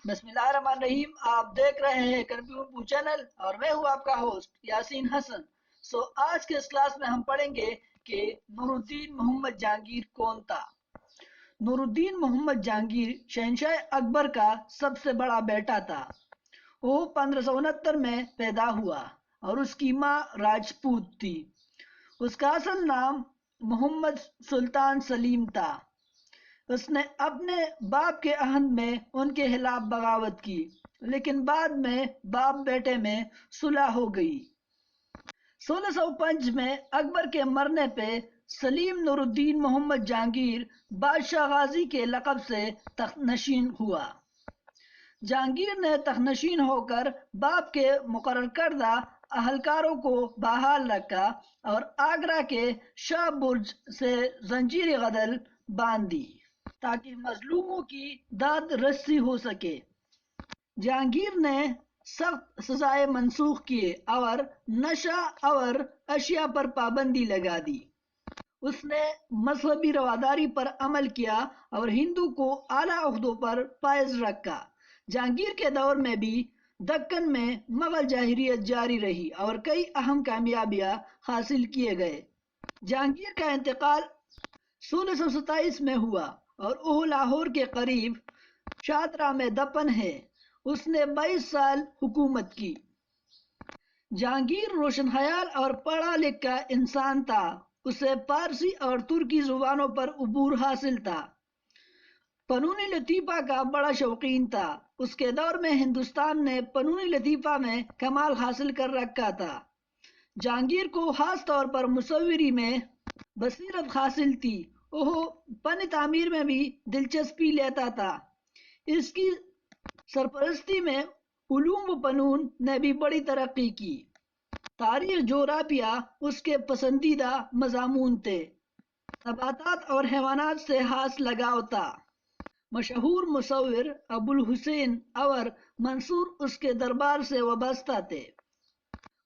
بسم اللہ الرحمن الرحیم. آپ دیکھ رہے ہیں کنفیوژن چینل اور میں ہوں آپ کا ہوسٹ یاسین حسن. آج کے اس کلاس میں ہم پڑھیں گے کہ نور الدین محمد جہانگیر کون تھا. نور الدین محمد جہانگیر شہنشاہ اکبر کا سب سے بڑا بیٹا تھا. وہ 1569 میں پیدا ہوا اور اس کی ماں راجپوت تھی. اس کا اصل نام محمد سلطان سلیم تھا. اس نے اپنے باپ کے عہد میں ان کے خلاف بغاوت کی، لیکن بعد میں باپ بیٹے میں صلح ہو گئی. 1605 میں اکبر کے مرنے پہ سلیم نور الدین محمد جہانگیر بادشاہ غازی کے لقب سے تخت نشین ہوا. جہانگیر نے تخت نشین ہو کر باپ کے مقرر کردہ اہلکاروں کو بحال رکھا اور آگرہ کے شاہ برج سے زنجیر غدر باندھ دی تاکہ مظلوموں کی داد رسی ہو سکے. جہانگیر نے سخت سزائیں منسوخ کیے اور نشہ اور اشیاء پر پابندی لگا دی. اس نے مذہبی رواداری پر عمل کیا اور ہندو کو اعلیٰ عہدوں پر فائز رکھا. جہانگیر کے دور میں بھی دکن میں مغل جاہریت جاری رہی اور کئی اہم کامیابیاں حاصل کیے گئے. جہانگیر کا انتقال 1627 میں ہوا اور وہ لاہور کے قریب شاہدرہ میں دفن ہے. اس نے 22 سال حکومت کی. جہانگیر روشن خیال اور پڑھا لکھا انسان تھا. اسے فارسی اور ترکی زبانوں پر عبور حاصل تھا. فنون لطیفہ کا بڑا شوقین تھا. اس کے دور میں ہندوستان نے فنون لطیفہ میں کمال حاصل کر رکھا تھا. جہانگیر کو خاص طور پر مصوری میں بصیرت حاصل تھی. وہ فن تعمیر میں بھی دلچسپی لیتا تھا. اس کی سرپرستی میں علوم و فنون نے بھی بڑی ترقی کی. تاریخ جغرافیہ اس کے پسندیدہ مضامون تھے. نباتات اور حیوانات سے خاص لگاؤ تھا. مشہور مصور ابو الحسین اور منصور اس کے دربار سے وابستہ تھے.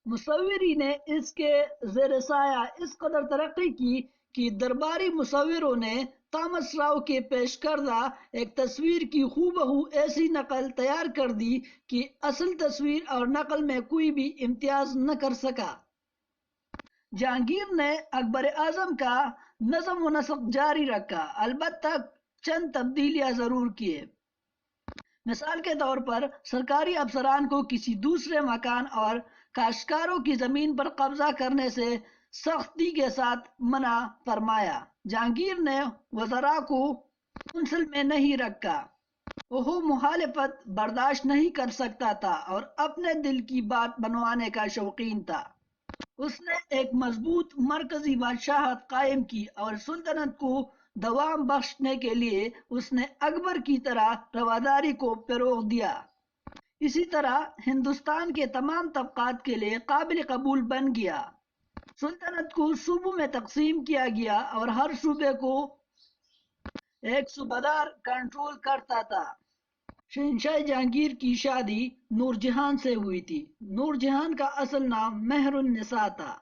مصوری نے اس کے زیر سایہ اس قدر ترقی کی کہ درباری مصوروں نے تامس راؤ کے پیش کردہ ایک تصویر کی ہو بہو ایسی نقل تیار کر دی کہ اصل تصویر اور نقل میں کوئی بھی امتیاز نہ کر سکا. جہانگیر نے اکبر اعظم کا نظم و نسق جاری رکھا، البتہ چند تبدیلیاں ضرور کیے. مثال کے طور پر سرکاری افسران کو کسی دوسرے مکان اور کاشتکاروں کی زمین پر قبضہ کرنے سے سختی کے ساتھ منع فرمایا. جہانگیر نے وزراء کو کونسل میں نہیں رکھا. وہ مخالفت برداشت نہیں کر سکتا تھا اور اپنے دل کی بات بنوانے کا شوقین تھا. اس نے ایک مضبوط مرکزی بادشاہت قائم کی اور سلطنت کو دوام بخشنے کے لیے اس نے اکبر کی طرح رواداری کو فروغ دیا. اسی طرح ہندوستان کے تمام طبقات کے لیے قابل قبول بن گیا. سلطنت کو صوبوں میں تقسیم کیا گیا اور ہر صوبے کو ایک صوبیدار کنٹرول کرتا تھا. شہنشاہ جہانگیر کی شادی نور جہان سے ہوئی تھی. نور جہان کا اصل نام مہر النساء تھا.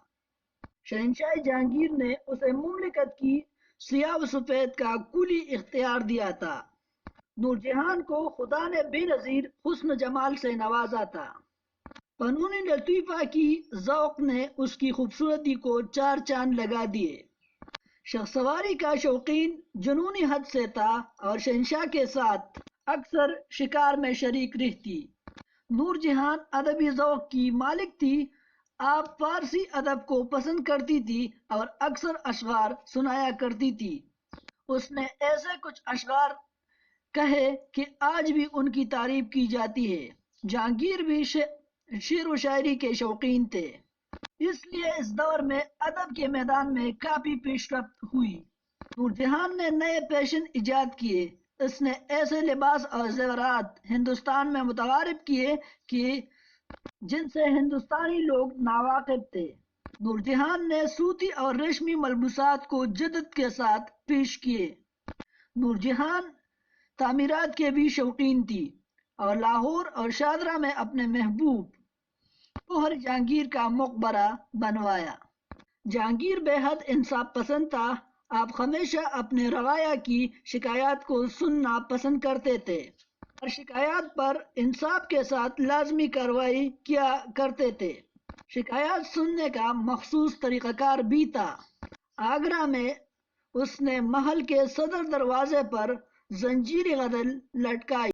شہنشاہ جہانگیر نے اسے مملکت کی سیاہ و سفید کا کلی اختیار دیا تھا. نور جہان کو خدا نے بے نظیر حسن و جمال سے نوازا تھا. فنون لطیفہ کی ذوق نے اس کی خوبصورتی کو چار چاند لگا دیے. شخص سواری کا شوقین جنونی حد سے تھا اور شہنشاہ کے ساتھ اکثر شکار میں شریک رہتی. نور جہان ادبی ذوق کی مالک تھی. آپ فارسی ادب کو پسند کرتی تھی اور اکثر اشعار سنایا کرتی تھی. اس نے ایسے کچھ اشعار کہے کہ آج بھی ان کی تعریف کی جاتی ہے. جہانگیر بھی شعر و شاعری کے شوقین تھے، اس لیے اس دور میں ادب کے میدان میں کافی پیش رفت ہوئی. نور جہان نے نئے فیشن ایجاد کیے. اس نے ایسے لباس اور زیورات ہندوستان میں متعارف کیے کہ جن سے ہندوستانی لوگ ناواقف تھے. نور جہان نے صوتی اور ریشمی ملبوسات کو جدت کے ساتھ پیش کیے. نور جہان تعمیرات کے بھی شوقین تھی اور لاہور اور شاہدرہ میں اپنے محبوب گوہر جہانگیر کا مقبرہ بنوایا. جہانگیر بے حد انصاف پسند تھا. آپ ہمیشہ اپنے رعایا کی شکایات کو سننا پسند کرتے تھے. اور شکایات پر انصاف کے ساتھ لازمی کارروائی کیا کرتے تھے۔ شکایات سننے کا مخصوص طریقہ کار بھی تھا۔ آگرہ میں اس نے محل کے صدر دروازے پر زنجیری غدل لٹکائی۔